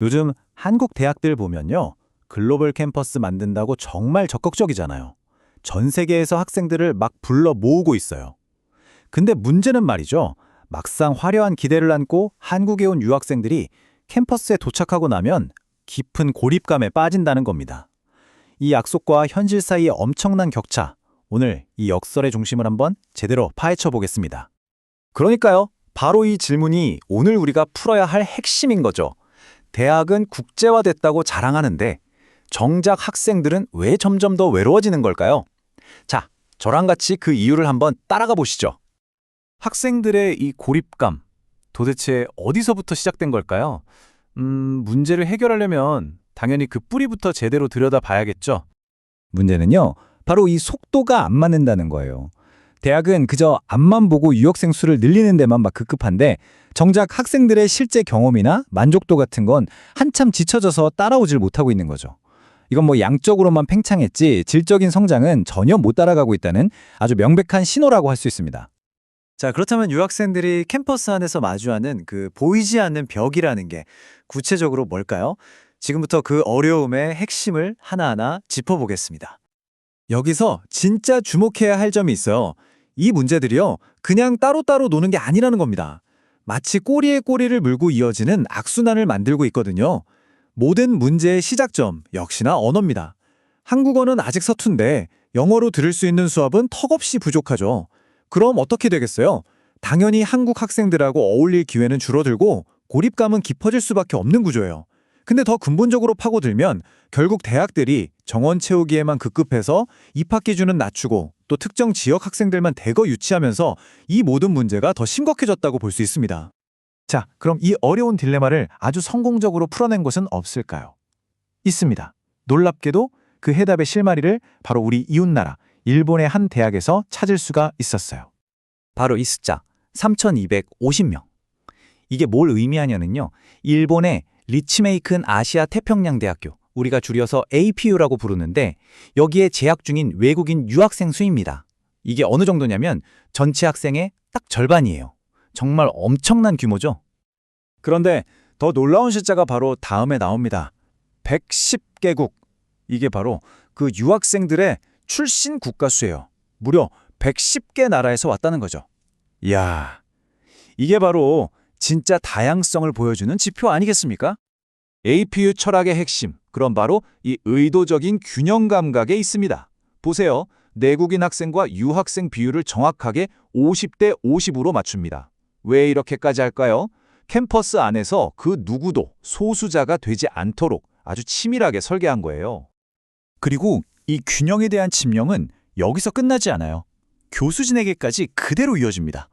요즘 한국 대학들 보면요. 글로벌 캠퍼스 만든다고 정말 적극적이잖아요. 전 세계에서 학생들을 막 불러 모으고 있어요. 근데 문제는 말이죠. 막상 화려한 기대를 안고 한국에 온 유학생들이 캠퍼스에 도착하고 나면 깊은 고립감에 빠진다는 겁니다. 이 약속과 현실 사이의 엄청난 격차, 오늘 이 역설의 중심을 한번 제대로 파헤쳐 보겠습니다. 그러니까요. 바로 이 질문이 오늘 우리가 풀어야 할 핵심인 거죠. 대학은 국제화됐다고 자랑하는데 정작 학생들은 왜 점점 더 외로워지는 걸까요? 자, 저랑 같이 그 이유를 한번 따라가 보시죠. 학생들의 이 고립감, 도대체 어디서부터 시작된 걸까요? 문제를 해결하려면 당연히 그 뿌리부터 제대로 들여다봐야겠죠. 문제는요, 바로 이 속도가 안 맞는다는 거예요. 대학은 그저 앞만 보고 유학생 수를 늘리는 데만 막 급급한데 정작 학생들의 실제 경험이나 만족도 같은 건 한참 지쳐져서 따라오질 못하고 있는 거죠. 이건 뭐 양적으로만 팽창했지 질적인 성장은 전혀 못 따라가고 있다는 아주 명백한 신호라고 할 수 있습니다. 자, 그렇다면 유학생들이 캠퍼스 안에서 마주하는 그 보이지 않는 벽이라는 게 구체적으로 뭘까요? 지금부터 그 어려움의 핵심을 하나하나 짚어보겠습니다. 여기서 진짜 주목해야 할 점이 있어요. 이 문제들이요, 그냥 따로따로 노는 게 아니라는 겁니다. 마치 꼬리에 꼬리를 물고 이어지는 악순환을 만들고 있거든요. 모든 문제의 시작점 역시나 언어입니다. 한국어는 아직 서툰데 영어로 들을 수 있는 수업은 턱없이 부족하죠. 그럼 어떻게 되겠어요? 당연히 한국 학생들하고 어울릴 기회는 줄어들고 고립감은 깊어질 수밖에 없는 구조예요. 근데 더 근본적으로 파고들면 결국 대학들이 정원 채우기에만 급급해서 입학 기준은 낮추고 또 특정 지역 학생들만 대거 유치하면서 이 모든 문제가 더 심각해졌다고 볼 수 있습니다. 자, 그럼 이 어려운 딜레마를 아주 성공적으로 풀어낸 곳은 없을까요? 있습니다. 놀랍게도 그 해답의 실마리를 바로 우리 이웃나라 일본의 한 대학에서 찾을 수가 있었어요. 바로 이 숫자 3,250명. 이게 뭘 의미하냐면요. 일본의 리츠메이큰 아시아 태평양 대학교, 우리가 줄여서 APU라고 부르는데 여기에 재학 중인 외국인 유학생 수입니다. 이게 어느 정도냐면 전체 학생의 딱 절반이에요. 정말 엄청난 규모죠. 그런데 더 놀라운 숫자가 바로 다음에 나옵니다. 110개국. 이게 바로 그 유학생들의 출신 국가 수예요. 무려 110개 나라에서 왔다는 거죠. 이야, 이게 바로 진짜 다양성을 보여주는 지표 아니겠습니까? APU 철학의 핵심, 그럼 바로 이 의도적인 균형 감각에 있습니다. 보세요. 내국인 학생과 유학생 비율을 정확하게 50대 50으로 맞춥니다. 왜 이렇게까지 할까요? 캠퍼스 안에서 그 누구도 소수자가 되지 않도록 아주 치밀하게 설계한 거예요. 그리고 이 균형에 대한 침념은 여기서 끝나지 않아요. 교수진에게까지 그대로 이어집니다.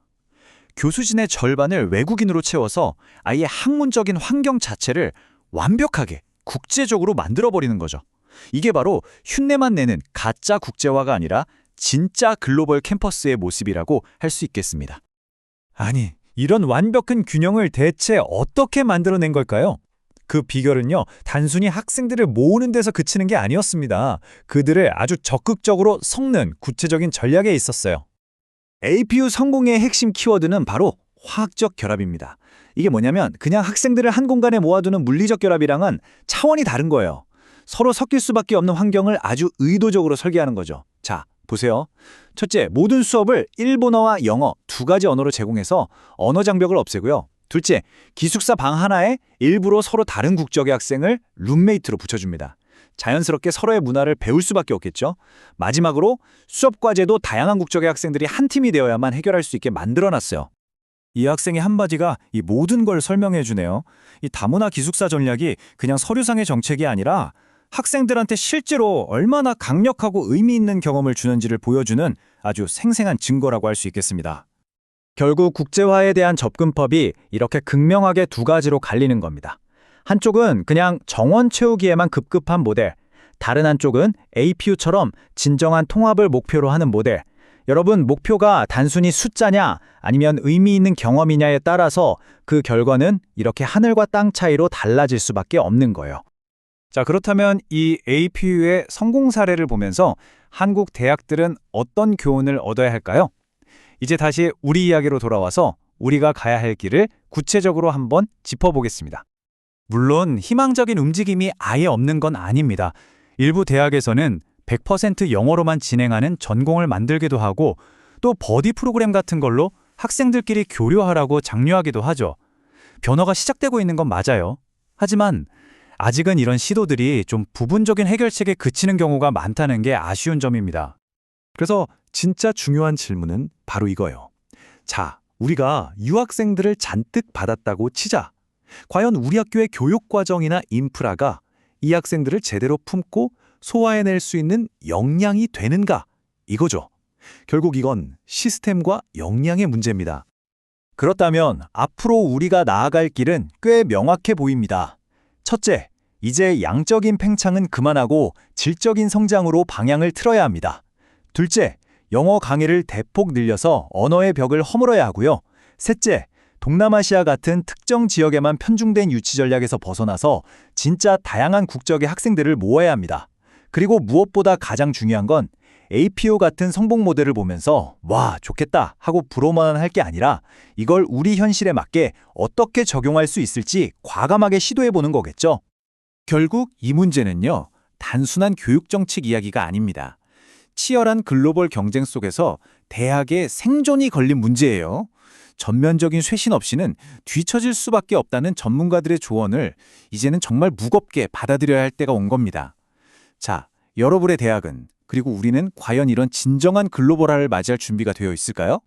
교수진의 절반을 외국인으로 채워서 아예 학문적인 환경 자체를 완벽하게 국제적으로 만들어버리는 거죠. 이게 바로 흉내만 내는 가짜 국제화가 아니라 진짜 글로벌 캠퍼스의 모습이라고 할 수 있겠습니다. 아니, 이런 완벽한 균형을 대체 어떻게 만들어낸 걸까요? 그 비결은요, 단순히 학생들을 모으는 데서 그치는 게 아니었습니다. 그들을 아주 적극적으로 섞는 구체적인 전략에 있었어요. APU 성공의 핵심 키워드는 바로 화학적 결합입니다. 이게 뭐냐면 그냥 학생들을 한 공간에 모아두는 물리적 결합이랑은 차원이 다른 거예요. 서로 섞일 수밖에 없는 환경을 아주 의도적으로 설계하는 거죠. 자, 보세요. 첫째, 모든 수업을 일본어와 영어 두 가지 언어로 제공해서 언어 장벽을 없애고요. 둘째, 기숙사 방 하나에 일부러 서로 다른 국적의 학생을 룸메이트로 붙여줍니다. 자연스럽게 서로의 문화를 배울 수밖에 없겠죠. 마지막으로 수업 과제도 다양한 국적의 학생들이 한 팀이 되어야만 해결할 수 있게 만들어놨어요. 이 학생의 한마디가 이 모든 걸 설명해 주네요. 이 다문화 기숙사 전략이 그냥 서류상의 정책이 아니라 학생들한테 실제로 얼마나 강력하고 의미 있는 경험을 주는지를 보여주는 아주 생생한 증거라고 할 수 있겠습니다. 결국 국제화에 대한 접근법이 이렇게 극명하게 두 가지로 갈리는 겁니다. 한쪽은 그냥 정원 채우기에만 급급한 모델, 다른 한쪽은 APU처럼 진정한 통합을 목표로 하는 모델. 여러분, 목표가 단순히 숫자냐 아니면 의미 있는 경험이냐에 따라서 그 결과는 이렇게 하늘과 땅 차이로 달라질 수밖에 없는 거예요. 자, 그렇다면 이 APU의 성공 사례를 보면서 한국 대학들은 어떤 교훈을 얻어야 할까요? 이제 다시 우리 이야기로 돌아와서 우리가 가야 할 길을 구체적으로 한번 짚어보겠습니다. 물론 희망적인 움직임이 아예 없는 건 아닙니다. 일부 대학에서는 100% 영어로만 진행하는 전공을 만들기도 하고 또 버디 프로그램 같은 걸로 학생들끼리 교류하라고 장려하기도 하죠. 변화가 시작되고 있는 건 맞아요. 하지만 아직은 이런 시도들이 좀 부분적인 해결책에 그치는 경우가 많다는 게 아쉬운 점입니다. 그래서 진짜 중요한 질문은 바로 이거예요. 자, 우리가 유학생들을 잔뜩 받았다고 치자. 과연 우리 학교의 교육과정이나 인프라가 이 학생들을 제대로 품고 소화해낼 수 있는 역량이 되는가? 이거죠. 결국 이건 시스템과 역량의 문제입니다. 그렇다면 앞으로 우리가 나아갈 길은 꽤 명확해 보입니다. 첫째, 이제 양적인 팽창은 그만하고 질적인 성장으로 방향을 틀어야 합니다. 둘째, 영어 강의를 대폭 늘려서 언어의 벽을 허물어야 하고요. 셋째, 동남아시아 같은 특정 지역에만 편중된 유치 전략에서 벗어나서 진짜 다양한 국적의 학생들을 모아야 합니다. 그리고 무엇보다 가장 중요한 건 APO 같은 성공 모델을 보면서 와, 좋겠다 하고 부러워만 할 게 아니라 이걸 우리 현실에 맞게 어떻게 적용할 수 있을지 과감하게 시도해보는 거겠죠. 결국 이 문제는요, 단순한 교육 정책 이야기가 아닙니다. 치열한 글로벌 경쟁 속에서 대학의 생존이 걸린 문제예요. 전면적인 쇄신 없이는 뒤처질 수밖에 없다는 전문가들의 조언을 이제는 정말 무겁게 받아들여야 할 때가 온 겁니다. 자, 여러분의 대학은 그리고 우리는 과연 이런 진정한 글로벌화를 맞이할 준비가 되어 있을까요?